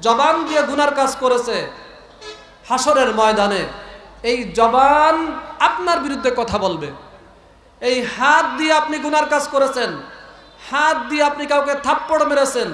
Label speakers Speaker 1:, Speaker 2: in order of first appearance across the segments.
Speaker 1: জবান দিয়ে গুনার কাজ করেছে, হাসরের ময়দানে এই জবান আপনার বিরুদ্ধে কথা বলবে। এই হাত দিয়ে আপনি গুনার কাজ করেছেন, হাত দিয়ে আপনি কাউকে থাপ্পড় মেরেছেন,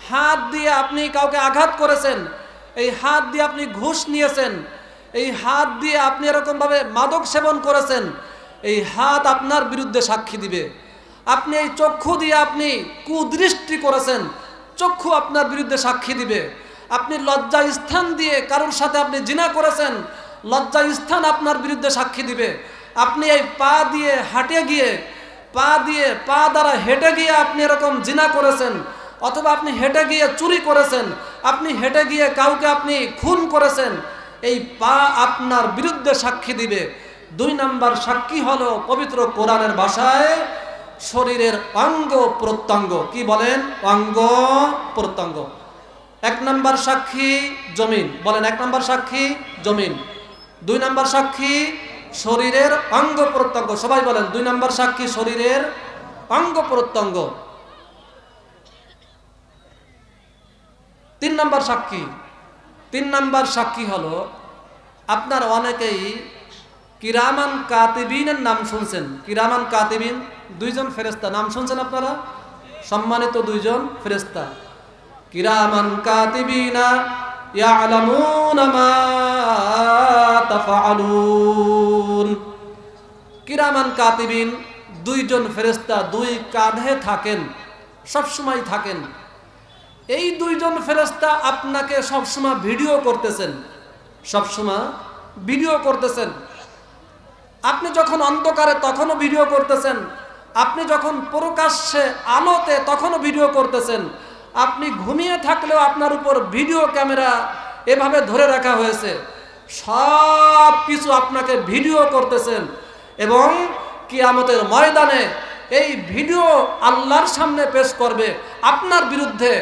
Speaker 1: হাত দিয়ে আপনি কাউকে আঘাত করেছেন, এই হাত দিয়ে আপনি ঘুষ নিয়েছেন, এই হাত দিয়ে আপনি এরকমভাবে মাদক সেবন করেছেন, এই হাত আপনার বিরুদ্ধে সাক্ষী দিবে। আপনি এই চক্ষু দিয়ে আপনি কুদৃষ্টি করেছেন, চক্ষু আপনার বিরুদ্ধে সাক্ষী দিবে। আপনি লজ্জা স্থান দিয়ে কারোর সাথে আপনি জিনা করেছেন, লজ্জা স্থান আপনার বিরুদ্ধে সাক্ষী দিবে। আপনি এই পা দিয়ে হাঁটে গিয়ে পা দ্বারা হেঁটে গিয়ে আপনি এরকম জিনা করেছেন, অথবা আপনি হেঁটে গিয়ে চুরি করেছেন, আপনি হেঁটে গিয়ে কাউকে আপনি খুন করেছেন, এই পা আপনার বিরুদ্ধে সাক্ষী দিবে। 2 নাম্বার সাক্ষী হলো পবিত্র কোরআনের ভাষায় শরীরের অঙ্গ প্রত্যঙ্গ। কি বলেন? অঙ্গ প্রত্যঙ্গ। 1 নাম্বার সাক্ষী জমিন। বলেন 1 নাম্বার সাক্ষী জমিন। 2 নাম্বার সাক্ষী শরীরের অঙ্গ প্রত্যঙ্গ। সবাই বলেন 2 নাম্বার সাক্ষী শরীরের অঙ্গ প্রত্যঙ্গ। 3 নাম্বার সাক্ষী। 3 নাম্বার সাক্ষী হলো, আপনার অনেকেই কিরামান কাতিবিনের নাম শুনছেন। কিরামান কাতিবিন 2 জন ফেরেশতা, নাম শুনছেন আপনারা? সম্মানিত 2 জন ফেরেশতা, কিরামান কাতিবিনা ইয়ালামুনা মা তাফআলুন। কিরামান কাতিবিন 2 জন ফেরেশতা 2 কাঁধে থাকেন, সবসময় থাকেন। এই 2 জন ফেরেশতা আপনাকে সবসময় ভিডিও করতেছেন, সবসময় ভিডিও করতেছেন। আপনি যখন অন্ধকারে তখনও ভিডিও করতেছেন, আপনি যখন প্রকাশ্যে আলোতে তখনও ভিডিও করতেছেন, আপনি ঘুমিয়ে থাকলেও আপনার উপর ভিডিও ক্যামেরা এভাবে ধরে রাখা হয়েছে, সব কিছু আপনাকে ভিডিও করতেছেন। এবং কিয়ামতের ময়দানে এই ভিডিও আল্লাহর সামনে পেশ করবে আপনার বিরুদ্ধে।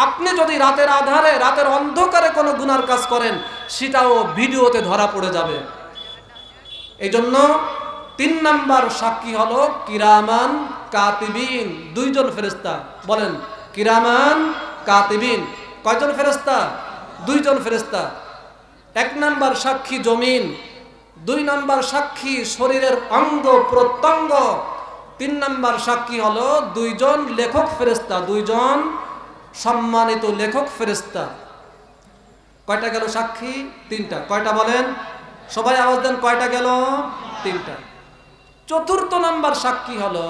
Speaker 1: আপনি যদি রাতের আধারে রাতের অন্ধকারে কোনো গুনার কাজ করেন, সেটাও ভিডিওতে ধরা পড়ে যাবে। এই জন্য 3 নাম্বার সাক্ষী হলো কিরামান কাতিবিন, 2 জন ফেরেশতা। বলেন কিরামান কাতিবিন। কয়জন ফেরেশতা? 2 জন ফেরেশতা। 1 নাম্বার সাক্ষী জমিন, 2 নাম্বার সাক্ষী শরীরের অঙ্গ প্রত্যঙ্গ, 3 নাম্বার সাক্ষী হলো 2 জন লেখক ফেরেশতা, 2 জন সম্মানিত লেখক ফেরেশতা। কয়টা গেল সাক্ষী? 3টা। কয়টা বলেন? সবাই আওয়াজ দেন, কয়টা গেল? 3টা। 4র্থ নাম্বার সাক্ষী হলো,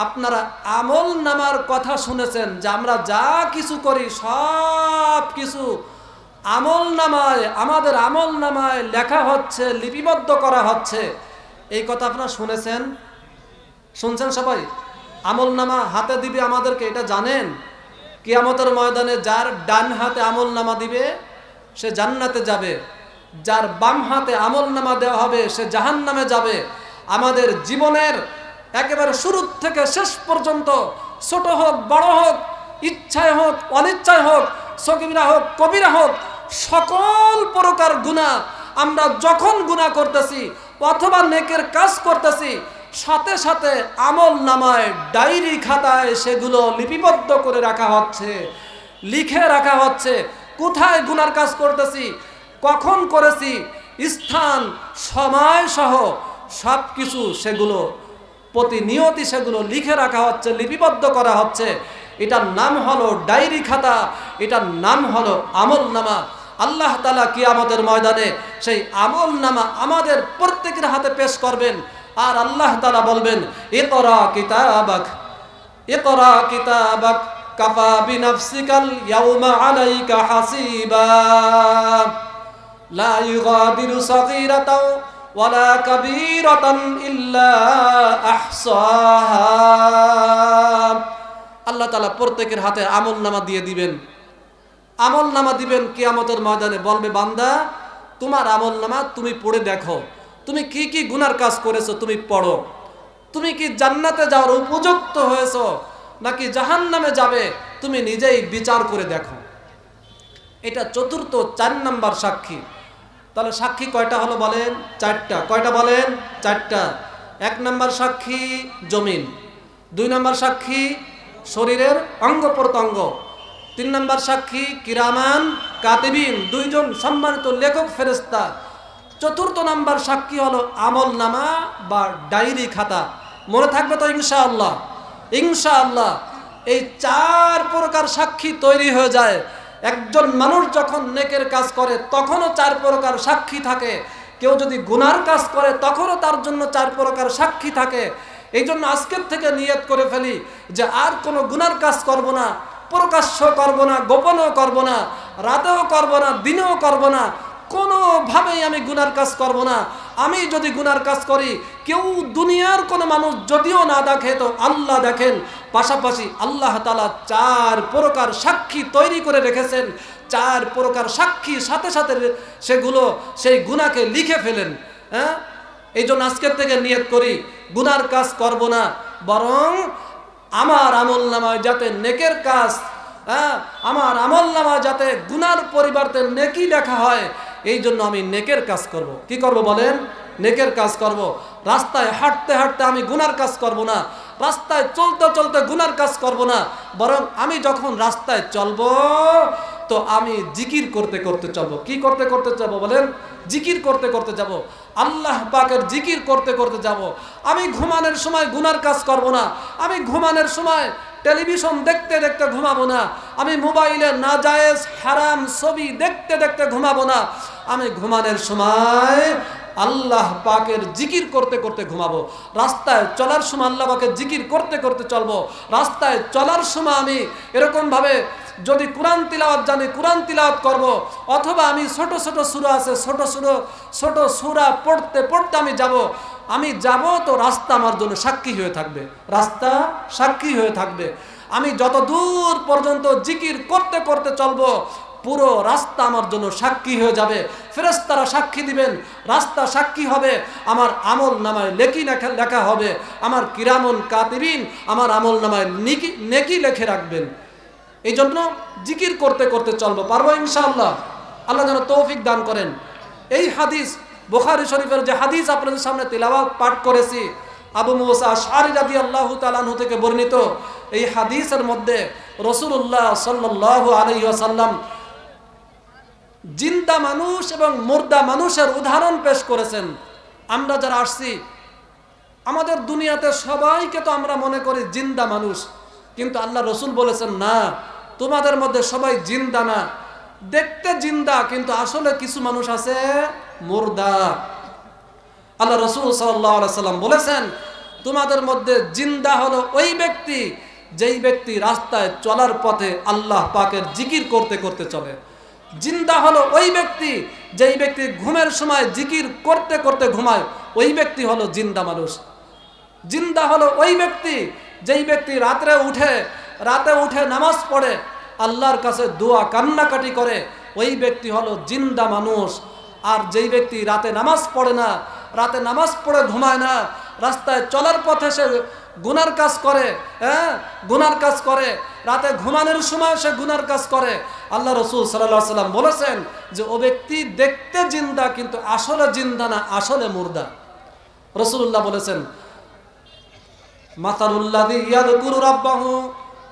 Speaker 1: আপনারা আমল নামার কথা শুনেছেন যে আমরা যা কিছু করি সব কিছু আমল নামায়, আমাদের আমল নামায় লেখা হচ্ছে, লিপিবদ্ধ করা হচ্ছে। এই কথা আপনারা শুনেছেন? শুনছেন সবাই? আমল নামা হাতে দিবে আমাদেরকে, এটা জানেন? কিয়ামতের ময়দানে যার ডান হাতে আমল নামা দিবে সে জান্নাতে যাবে, যার বাম হাতে আমল নামা দেওয়া হবে সে জাহান্নামে যাবে। আমাদের জীবনের একেবারে শুরু থেকে শেষ পর্যন্ত, ছোট হোক বড় হোক, ইচ্ছায় হোক অনিচ্ছায় হোক, সগীরা হোক কবিরা হোক, সকল প্রকার গুনাহ আমরা যখন গুনাহ করতেছি অথবা নেকের কাজ করতেছি, সাথে সাথে আমল নামায় ডায়েরি খাতায় সেগুলো লিপিবদ্ধ করে রাখা হচ্ছে, লিখে রাখা হচ্ছে। কোথায় গুনার কাজ করতেছি, কখন করেছি, স্থান সময় সহ সব কিছু সেগুলো প্রতিনিয়তই সেগুলো লিখে রাখা হচ্ছে, লিপিবদ্ধ করা হচ্ছে। এটার নাম হলো ডায়েরি খাতা, এটার নাম হলো আমল নামা। আল্লাহ তাআলা কিয়ামতের ময়দানে সেই আমল নামা আমাদের প্রত্যেকের হাতে পেশ করবেন। আর আল্লাহ তাআলা বলবেন, ইকরা কিতাবাক, ইকরা কিতাবাক কাফা বিনাফসিকাল ইয়াউমা আলাইকা হাসিবা লা ইউগাদিরু সাগীরাতাও ওয়ালা কাবীরাতান ইল্লা আহসাহা। আল্লাহ তাআলা প্রত্যেকের হাতে আমল নামা দিয়ে দিবেন, আমল নামা দিবেন। কিয়ামতের ময়দানে বলবে, বান্দা তোমার আমল নামা তুমি পড়ে দেখো, তুমি কি কি গুনার কাজ করেছো তুমি পড়ো, তুমি কি জান্নাতে যাওয়ার উপযুক্ত হয়েছো নাকি জাহান্নামে যাবে তুমি নিজেই বিচার করে দেখো। এটা 4র্থ 4 নাম্বার সাক্ষী। তাহলে সাক্ষী কয়টা হলো বলেন? 4টা। কয়টা বলেন? 4টা। 1 নাম্বার সাক্ষী জমিন, 2 নাম্বার সাক্ষী শরীরের অঙ্গ প্রত্যঙ্গ, তিন নম্বর সাক্ষী কিরামান কাতিবিন, দুইজন সম্মানিত লেখক ফেরেশতা। চতুর্থ নাম্বার সাক্ষী হলো আমলনামা বা ডায়েরি খাতা। মনে থাকবে তো ইনশাআল্লাহ? ইনশাআল্লাহ এই চার প্রকার সাক্ষী তৈরি হয়ে যায়। একজন মানুষ যখন নেকের কাজ করে তখনও চার প্রকার সাক্ষী থাকে। কেউ যদি গুনার কাজ করে তখনও তার জন্য চার প্রকার সাক্ষী থাকে। এই জন্য আজকের থেকে নিয়ত করে ফেলি যে আর কোনো গুনার কাজ করব না, প্রকাশ্য করব না, গোপনও করব না, রাতেও করব না, দিনেও করব না, কোনোভাবেই আমি গুনার কাজ করব না। আমি যদি গুনার কাজ করি, কেউ দুনিয়ার কোনো মানুষ যদিও না দেখে তো আল্লাহ দেখেন। পাশাপাশি আল্লাহ তাআলা চার প্রকার সাক্ষী তৈরি করে রেখেছেন। চার প্রকার সাক্ষী সাথে সাথে সেগুলো সেই গুনাহকে লিখে ফেলেন। হ্যাঁ, এই জন্য আজকের থেকে নিয়ত করি গুনার কাজ করব না, বরং আমার আমলনামায় যাতে নেকের কাজ, আমার আমলনামায় যাতে গুনার পরিবর্তে নেকি লেখা হয়, এই জন্য আমি নেকের কাজ করব। কি করব বলেন? নেকের কাজ করব। রাস্তায় হাঁটতে হাঁটতে আমি গুনার কাজ করব না, রাস্তায় চলতে চলতে গুনার কাজ করব না, বরং আমি যখন রাস্তায় চলবো তো আমি জিকির করতে করতে চলবো। কি করতে করতে যাবো বলেন? জিকির করতে করতে যাব, আল্লাহ পাকের জিকির করতে করতে যাব। আমি ঘুমানোর সময় গুনার কাজ করব না, আমি ঘুমানোর সময় টেলিভিশন দেখতে দেখতে ঘুমাবো না, আমি মোবাইলে নাজায়েজ হারাম ছবি দেখতে দেখতে ঘুমাবো না, আমি ঘুমানোর সময় আল্লাহ পাকের জিকির করতে করতে ঘুমাবো। রাস্তায় চলার সময় আল্লাহ পাকের জিকির করতে করতে চলবো। রাস্তায় চলার সময় আমি এরকমভাবে যদি কোরআন তিলাওয়াত জানি কোরআন তিলাওয়াত করব, অথবা আমি ছোট ছোট সূরা আছে ছোট সূরা পড়তে পড়তে আমি যাব তো রাস্তা আমার জন্য সাক্ষী হয়ে থাকবে, রাস্তা সাক্ষী হয়ে থাকবে। আমি যত দূর পর্যন্ত জিকির করতে করতে চলবো, পুরো রাস্তা আমার জন্য সাক্ষী হয়ে যাবে। ফেরেশতারা সাক্ষী দিবেন, রাস্তা সাক্ষী হবে, আমার আমল নামায় লেখা হবে। আমার কিরামুন কাতিবিন আমার আমল নামায় নেকি লিখে রাখবেন। এই জন্য জিকির করতে করতে চলবো, পারবো ইনশাআল্লাহ। আল্লাহ যেন তৌফিক দান করেন। এই হাদিস বুখারী শরীফের যে হাদিস আপনাদের সামনে তিলাওয়াত পাঠ করেছি, আবু মুসা আশআরী রাদিয়াল্লাহু তাআলা আনহু থেকে বর্ণিত, এই হাদিসের মধ্যে রাসূলুল্লাহ সাল্লাল্লাহু আলাইহি ওয়াসাল্লাম জিন্দা মানুষ এবং মুর্দা মানুষের উদাহরণ পেশ করেছেন। আমরা যারা আসছি, আমাদের দুনিয়াতে সবাইকে তো আমরা মনে করি জিন্দা মানুষ, কিন্তু আল্লাহ রসুল বলেছেন না, তোমাদের মধ্যে সবাই জিন্দা না, দেখতে জিন্দা কিন্তু আসলে কিছু মানুষ আছে মুর্দা। আল্লাহ রসুল সাল্লাল্লাহু আলাইহি সাল্লাম বলেছেন, তোমাদের মধ্যে জিন্দা হলো ওই ব্যক্তি যেই ব্যক্তি রাস্তায় চলার পথে আল্লাহ পাকের জিকির করতে করতে চলে। জিন্দা হলো ওই ব্যক্তি যেই ব্যক্তি ঘুমের সময় জিকির করতে করতে ঘুমায়, ওই ব্যক্তি হলো জিন্দা মানুষ। জিন্দা হলো ওই ব্যক্তি যেই ব্যক্তি রাতে উঠে নামাজ পড়ে, আল্লাহর কাছে দোয়া কান্নাকাটি করে, ওই ব্যক্তি হলো জিন্দা মানুষ। আর যেই ব্যক্তি রাতে নামাজ পড়ে না, রাতে নামাজ পড়ে ঘুমায় না, রাস্তায় চলার পথে সে গুনার কাজ করে, গুনার কাজ করে, রাতে ঘুমানোর সময় সে গুনার কাজ করে, আল্লাহ রসুল সাল্লাল্লাহু আলাইহি ওয়াসাল্লাম বলেছেন যে ও ব্যক্তি দেখতে জিন্দা কিন্তু আসলে জিন্দা না, আসলে মুর্দা। রাসূলুল্লাহ বলেছেন, মাসালুল্লাযী ইয়াযকুরু রাব্বাহু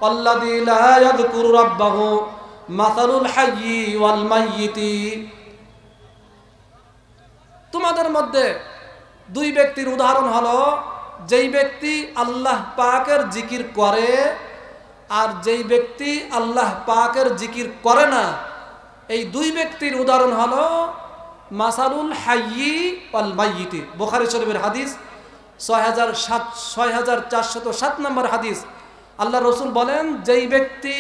Speaker 1: ওয়াল্লাযী লা ইয়াযকুরু রাব্বাহু মাসালুল হাইয়্যি ওয়াল মাইয়িতি। তোমাদের মধ্যে দুই ব্যক্তির উদাহরণ হলো যেই ব্যক্তি আল্লাহ পাকের জিকির করে আর যেই ব্যক্তি আল্লাহ পাকের জিকির করে না। এই দুই ব্যক্তির উদাহরণ হলো মাসালুল হাইয়্যি ওয়াল মাইয়িতি। বুখারী শরীফের হাদিস 6407 নম্বর হাদিস। আল্লাহ রসুল বলেন, যেই ব্যক্তি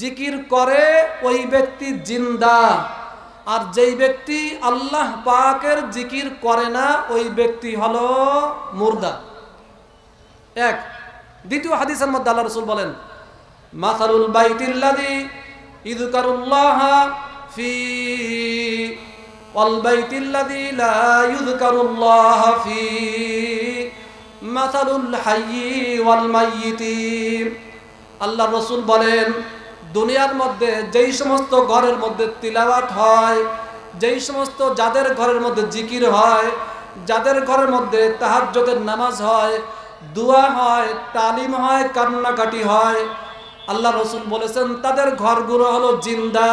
Speaker 1: জিকির করে ওই ব্যক্তি জিন্দা, আর যেই ব্যক্তি আল্লাহ পাকের জিকির করে না ওই ব্যক্তি হলো মুর্দা। এক। দ্বিতীয় হাদিসের মধ্যে আল্লাহ রসুল বলেন, মাসালুল বাইতিল্লাযী ইযকারুল্লাহ ফি ওয়াল বাইতিল্লাযী লা ইযকারুল্লাহ ফি মাসালুল হাইয়্যি ওয়াল মাইয়িতি। আল্লাহ রসুল বলেন, দুনিয়ার মধ্যে যেই সমস্ত ঘরের মধ্যে তিলাওয়াত হয়, যেই সমস্ত যাদের ঘরের মধ্যে জিকির হয়, যাদের ঘরের মধ্যে তাহাজ্জুদের নামাজ হয়, দোয়া হয়, তালিম হয়, কান্নাকাটি হয়, আল্লাহ রসুল বলেছেন তাদের ঘরগুলো হলো জিন্দা।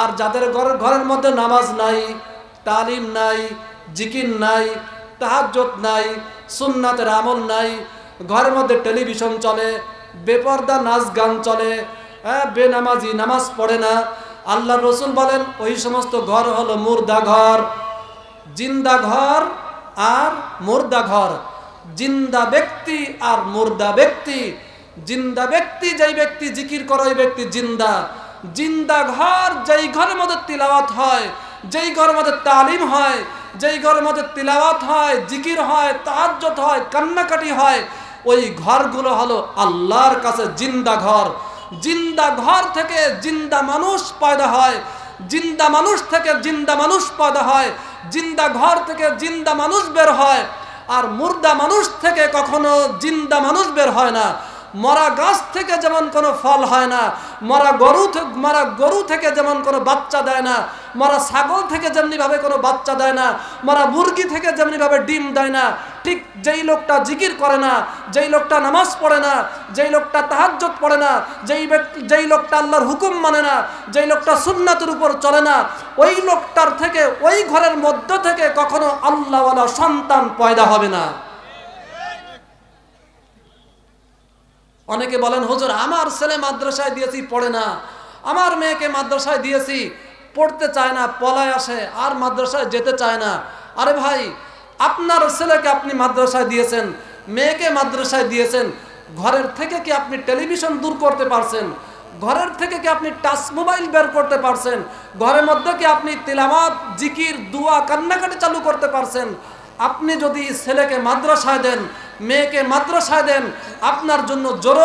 Speaker 1: আর যাদের ঘরের মধ্যে নামাজ নাই, তালিম নাই, জিকির নাই, তাহাজ্জুদ নাই, সুন্নাতের আমল নাই, ঘরের মধ্যে টেলিভিশন চলে, বেপর্দা নাচ গান চলে, বেনামাজি নামাজ পড়ে না, আল্লাহ রসুল বলেন ওই সমস্ত ঘর হলো মুর্দা ঘর। জিন্দা ঘর আর মুর্দা ঘর, জিন্দা ব্যক্তি আর মুর্দা ব্যক্তি। জিন্দা ব্যক্তি যেই ব্যক্তি জিকির করে ওই ব্যক্তি জিন্দা। জিন্দা ঘর যেই ঘরের মধ্যে তিলাওয়াত হয়, যেই ঘরের মধ্যে তালিম হয়, যেই ঘরের মধ্যে তিলাওয়াত হয়, জিকির হয়, তাহাজ্জুদ হয়, কান্নাকাটি হয়, ওই ঘরগুলো হলো আল্লাহর কাছে জিন্দা ঘর। জিন্দা ঘর থেকে জিন্দা মানুষ পয়দা হয়, জিন্দা মানুষ থেকে জিন্দা মানুষ পয়দা হয়, জিন্দা ঘর থেকে জিন্দা মানুষ বের হয়। আর মুর্দা মানুষ থেকে কখনো জিন্দা মানুষ বের হয় না। মরা গাছ থেকে যেমন কোনো ফল হয় না, মরা গরু থেকে যেমন কোনো বাচ্চা দেয় না, মরা ছাগল থেকে যেমনি ভাবে কোনো বাচ্চা দেয় না, মরা মুরগি থেকে যেমনি ভাবে ডিম দেয় না, ঠিক যেই লোকটা জিকির করে না, যেই লোকটা নামাজ পড়ে না, যেই লোকটা তাহাজ্জুদ পড়ে না, যেই লোকটা আল্লাহর হুকুম মানে না, যেই লোকটা সুন্নাতের উপর চলে না, ওই লোকটার থেকে ওই ঘরের মধ্য থেকে কখনো আল্লাহওয়ালা সন্তান পয়দা হবে না। অনেকে বলেন হুজুর আমার ছেলে মাদ্রাসায় দিয়েছি পড়ে না, আমার মেয়েকে মাদ্রাসায় দিয়েছি পড়তে চায় না, পলায় আসে আর মাদ্রাসায় যেতে চায় না। আরে ভাই, আপনার ছেলেকে আপনি মাদ্রাসায় দিয়েছেন, মেয়েকে মাদ্রাসায় দিয়েছেন, ঘরের থেকে কি আপনি টেলিভিশন দূর করতে পারছেন? ঘরের থেকে কি আপনি টাচ মোবাইল বের করতে পারছেন? ঘরের মধ্যে কি আপনি তিলাওয়াত, জিকির, দোয়া, কান্নাকাটি চালু করতে পারছেন? আপনি যদি ছেলেকে মাদ্রাসায় দেন, মেয়েকে মাদ্রাসায় দেন, আপনার জন্য জোর